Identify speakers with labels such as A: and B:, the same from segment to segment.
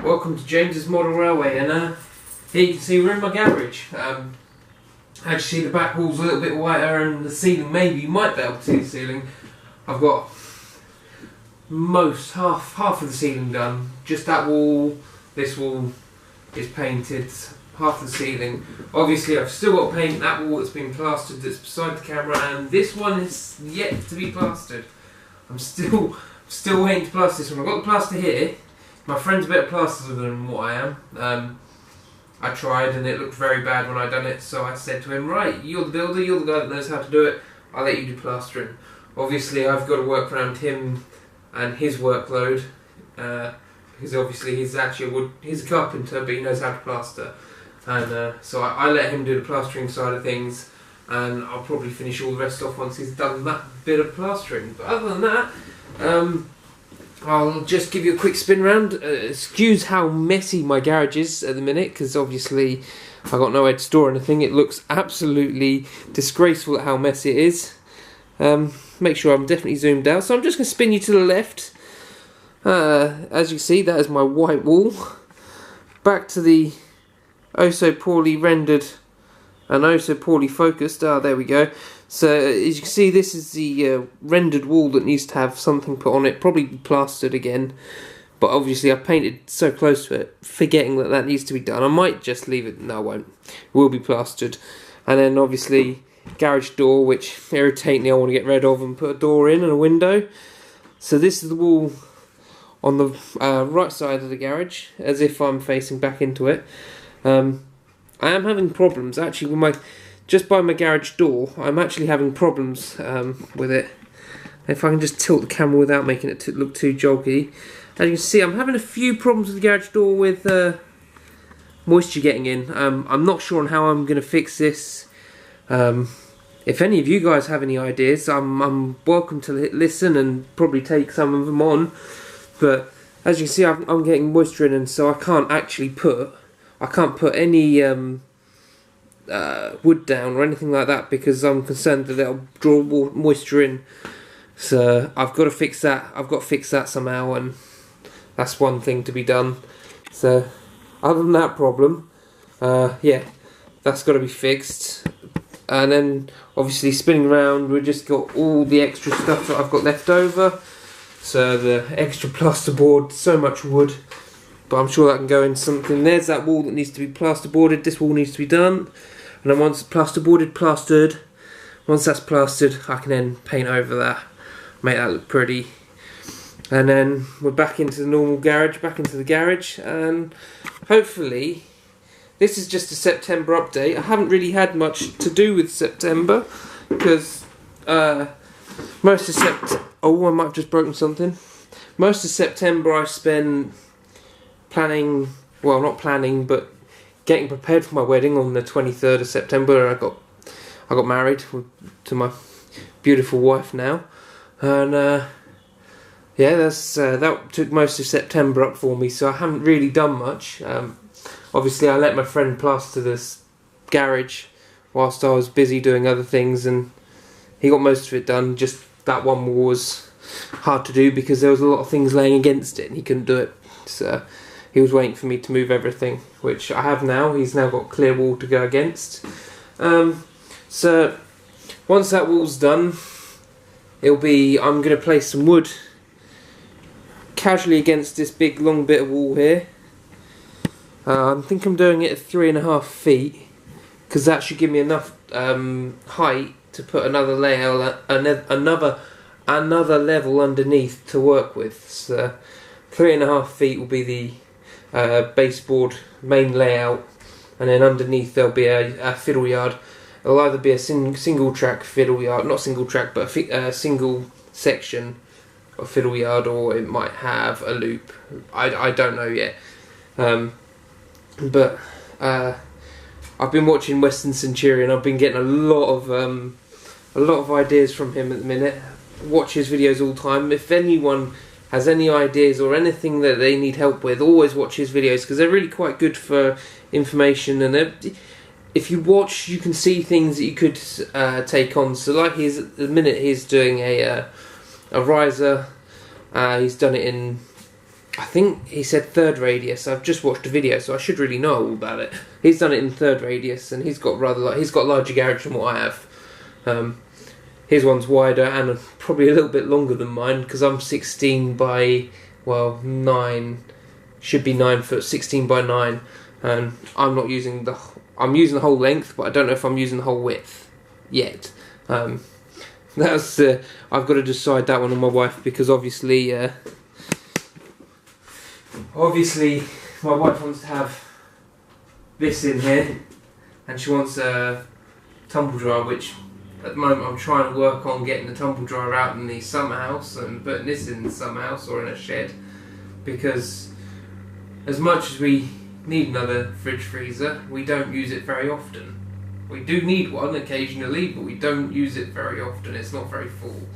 A: Welcome to James's Model Railway, and here you can see we're in my garage. As you see, the back wall's a little bit whiter and the ceiling, maybe you might be able to see the ceiling. I've got half of the ceiling done. Just that wall, this wall is painted, half the ceiling. Obviously I've still got to paint that wall that's been plastered that's beside the camera, and this one is yet to be plastered. I'm still waiting to plaster this one. I've got the plaster here. My friend's a better plasterer than what I am. I tried and it looked very bad when I done it, so I said to him, right, you're the builder, you're the guy that knows how to do it, I'll let you do plastering. Obviously I've got to work around him and his workload, because obviously he's a carpenter, but he knows how to plaster. And so I let him do the plastering side of things, and I'll probably finish all the rest off once he's done that bit of plastering. But other than that, I'll just give you a quick spin round. Excuse how messy my garage is at the minute, because obviously I've got nowhere to store anything. It looks absolutely disgraceful at how messy it is. Make sure I'm definitely zoomed out. So I'm just going to spin you to the left. As you can see, that is my white wall. Back to the oh so poorly rendered and oh so poorly focused. There we go. So as you can see, this is the rendered wall that needs to have something put on it, probably plastered again, but obviously I've painted so close to it, forgetting that that needs to be done. I might just leave it, no I won't, it will be plastered. And then obviously garage door, which irritatingly I want to get rid of and put a door in and a window. So this is the wall on the right side of the garage, as if I'm facing back into it. I am having problems actually with just by my garage door. I'm actually having problems with it. If I can just tilt the camera without making it look too joggy. As you can see, I'm having a few problems with the garage door with moisture getting in. I'm not sure on how I'm going to fix this. If any of you guys have any ideas, I'm welcome to listen and probably take some of them on. But as you can see, I'm getting moisture in, and so I can't actually put any wood down or anything like that, because I'm concerned that it'll draw moisture in. So I've got to fix that. I've got to fix that somehow, and that's one thing to be done. So other than that problem, yeah, that's got to be fixed. And then obviously spinning around, we've just got all the extra stuff that I've got left over. So the extra plasterboard, so much wood, but I'm sure that can go in something. There's that wall that needs to be plasterboarded. This wall needs to be done. And then once plastered, once that's plastered, I can then paint over that, make that look pretty. And then we're back into the normal garage, back into the garage, and hopefully, this is just a September update. I haven't really had much to do with September, because most of September, oh, I might have just broken something. Most of September I spent planning, well not planning, but getting prepared for my wedding on the 23rd of September. I got married to my beautiful wife now, and yeah, that took most of September up for me. So I haven't really done much. Obviously, I let my friend plaster this garage whilst I was busy doing other things, and he got most of it done. Just that one wall was hard to do because there was a lot of things laying against it, and he couldn't do it. So he was waiting for me to move everything, which I have now. He's now got clear wall to go against. So once that wall's done, I'm going to place some wood casually against this big long bit of wall here. I think I'm doing it at 3.5 feet, because that should give me enough height to put another layer, another level underneath to work with. So 3.5 feet will be the baseboard main layout, and then underneath there'll be a fiddle yard. It'll either be a single track fiddle yard, not single track, but a single section of fiddle yard, or it might have a loop. I don't know yet. But I've been watching Western Centurion. I've been getting a lot of ideas from him at the minute. Watch his videos all the time. If anyone has any ideas or anything that they need help with, always watch his videos, because they're really quite good for information. And if you watch, you can see things that you could take on. So like at the minute he's doing a riser. He's done it in I think he said third radius. I've just watched a video, so I should really know all about it. He's done it in third radius, and he's got larger garage than what I have. His one's wider and probably a little bit longer than mine, because I'm 16 by 9, should be 9 foot, 16 by 9, and I'm using the whole length, but I don't know if I'm using the whole width yet. That's I've got to decide that one on my wife, because obviously my wife wants to have this in here, and she wants a tumble dryer, which at the moment I'm trying to work on getting the tumble dryer out in the summer house and putting this in the summer house or in a shed, because as much as we need another fridge freezer, we don't use it very often. We do need one occasionally, but we don't use it very often. It's not very full,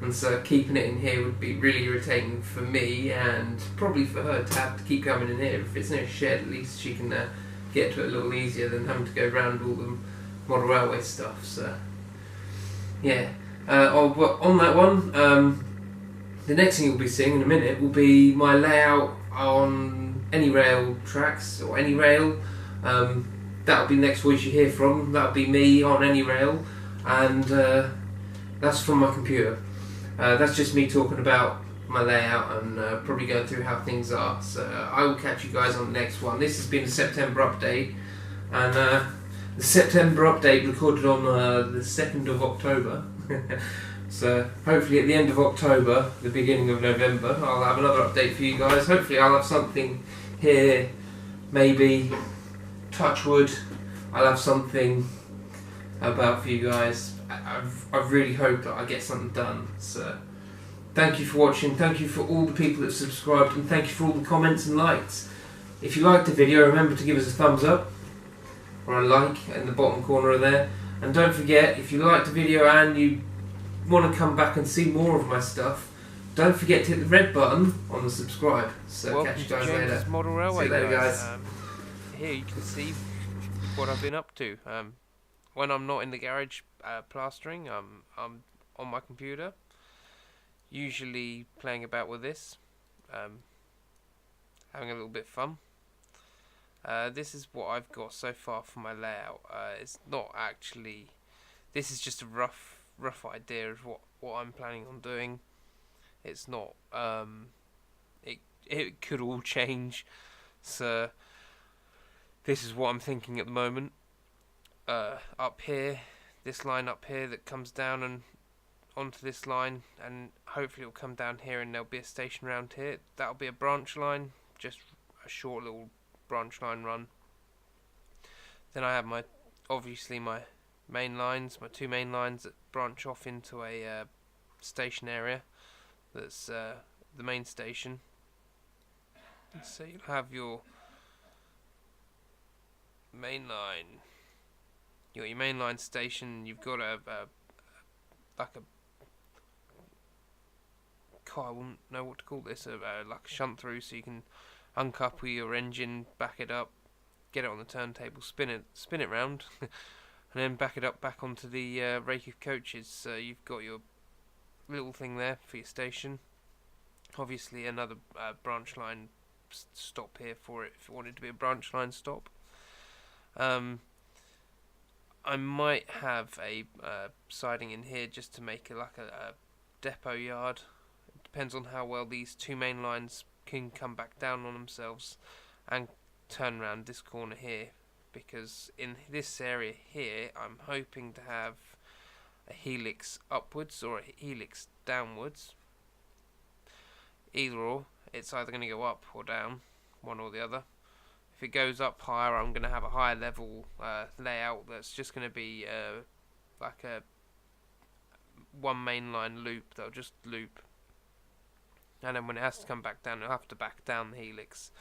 A: and so keeping it in here would be really irritating for me, and probably for her to have to keep coming in here. If it's in a shed, at least she can get to it a little easier than having to go around all the model railway stuff. So yeah, on that one, the next thing you'll be seeing in a minute will be my layout on any rail tracks or any rail. That'll be the next voice you hear from. That'll be me on any rail, and that's from my computer. That's just me talking about my layout and probably going through how things are. So I will catch you guys on the next one. This has been the September update, and the September update recorded on the 2nd of October. So hopefully at the end of October, the beginning of November, I'll have another update for you guys. Hopefully I'll have something here, maybe, touch wood, I'll have something about for you guys. I really hope that I get something done. So thank you for watching, thank you for all the people that subscribed, and thank you for all the comments and likes. If you liked the video, remember to give us a thumbs up or a like in the bottom corner there, and don't forget, if you liked the video and you want to come back and see more of my stuff, don't forget to hit the red button on the subscribe. So catch you guys later.
B: Model Railway,
A: see you later, guys.
B: Here you can see what I've been up to. When I'm not in the garage plastering, I'm on my computer, usually playing about with this, having a little bit of fun. This is what I've got so far for my layout. It's not actually, this is just a rough idea of what I'm planning on doing. It's not, it could all change, so this is what I'm thinking at the moment. Up here, this line up here that comes down and onto this line, and hopefully it'll come down here and there'll be a station around here. That'll be a branch line, just a short little branch line run. Then I have obviously my main lines, my two main lines that branch off into a station area. That's the main station. So you'll have your main line. You got your main line station. You've got I wouldn't know what to call this. Like a shunt through, so you can uncouple your engine, back it up, get it on the turntable, spin it round, and then back it up back onto the rake of coaches. So you've got your little thing there for your station. Obviously another branch line stop here for it if you wanted to be a branch line stop. I might have a siding in here just to make it like a depot yard. It depends on how well these two main lines can come back down on themselves and turn around this corner here, because in this area here I'm hoping to have a helix upwards or a helix downwards. Either or, it's either going to go up or down, one or the other. If it goes up higher, I'm going to have a higher level layout that's just going to be like a one main line loop that'll just loop, and then when it has to come back down, it'll have to back down the helix.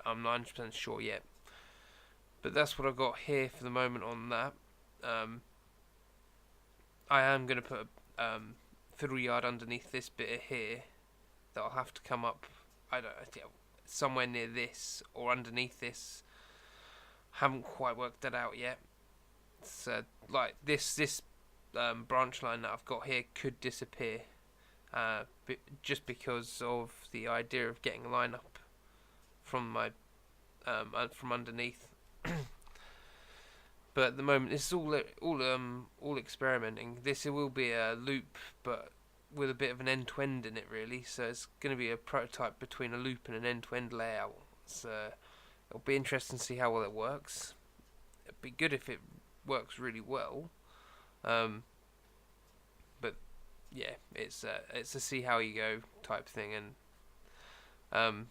B: I'm not 100% sure yet, but that's what I've got here for the moment on that. I am going to put a fiddle yard underneath this bit here that'll have to come up, somewhere near this or underneath this. Haven't quite worked that out yet. So like this branch line that I've got here could disappear, just because of the idea of getting a line up from my from underneath. But at the moment, this is all experimenting. This will be a loop, but with a bit of an end-to-end in it, really. So it's going to be a prototype between a loop and an end-to-end layout. So it'll be interesting to see how well it works. It'd be good if it works really well. But yeah, it's a see how you go type thing, and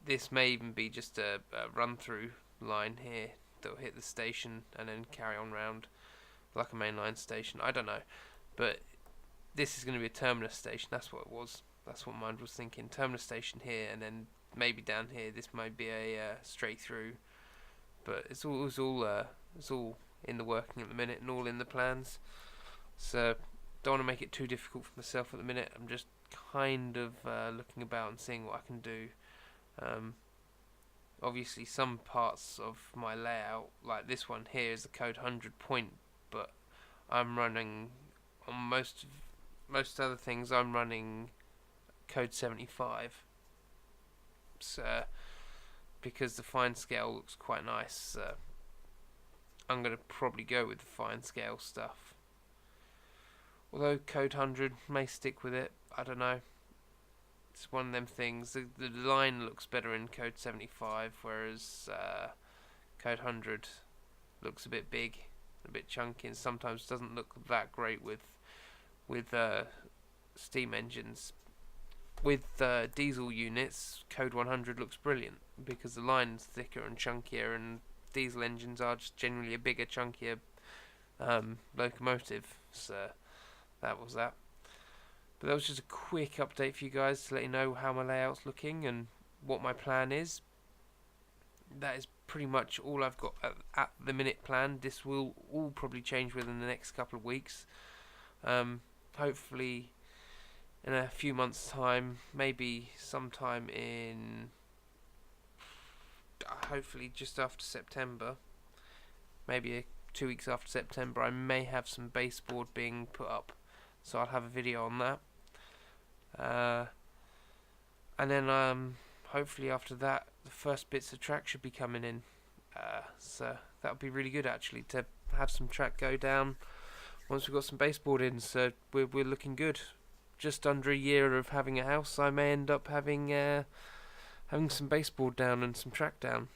B: this may even be just a run-through line here that'll hit the station and then carry on round like a mainline station. I don't know, but this is going to be a terminus station. That's what it was. That's what mine was thinking. Terminus station here, and then maybe down here. This might be a straight through, but it's all in the working at the minute and all in the plans. So don't want to make it too difficult for myself at the minute. I'm just kind of looking about and seeing what I can do. Obviously some parts of my layout, like this one here, is the code 100 point, but I'm running on most other things I'm running code 75. So because the fine scale looks quite nice, I'm going to probably go with the fine scale stuff. Although code 100 may stick with it, I don't know. It's one of them things. The line looks better in code 75, whereas code 100 looks a bit big, a bit chunky, and sometimes doesn't look that great with steam engines. With diesel units, code 100 looks brilliant because the line's thicker and chunkier, and diesel engines are just generally a bigger, chunkier locomotive. So that was that. But that was just a quick update for you guys to let you know how my layout's looking and what my plan is. That is pretty much all I've got at the minute planned. This will all probably change within the next couple of weeks. Hopefully in a few months' time, maybe sometime in hopefully just after September, maybe 2 weeks after September, I may have some baseboard being put up. So I'll have a video on that, and then hopefully after that the first bits of track should be coming in, so that would be really good actually to have some track go down once we've got some baseboard in. So we're looking good. Just under a year of having a house, I may end up having some baseboard down and some track down.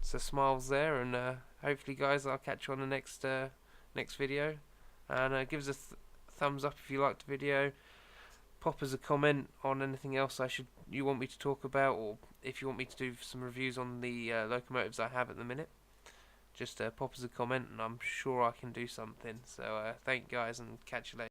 B: So smiles there, and hopefully guys, I'll catch you on the next video, and give us a thumbs up if you liked the video. Pop us a comment on anything else you want me to talk about, or if you want me to do some reviews on the locomotives I have at the minute. Just pop us a comment and I'm sure I can do something. So thank you guys, and catch you later.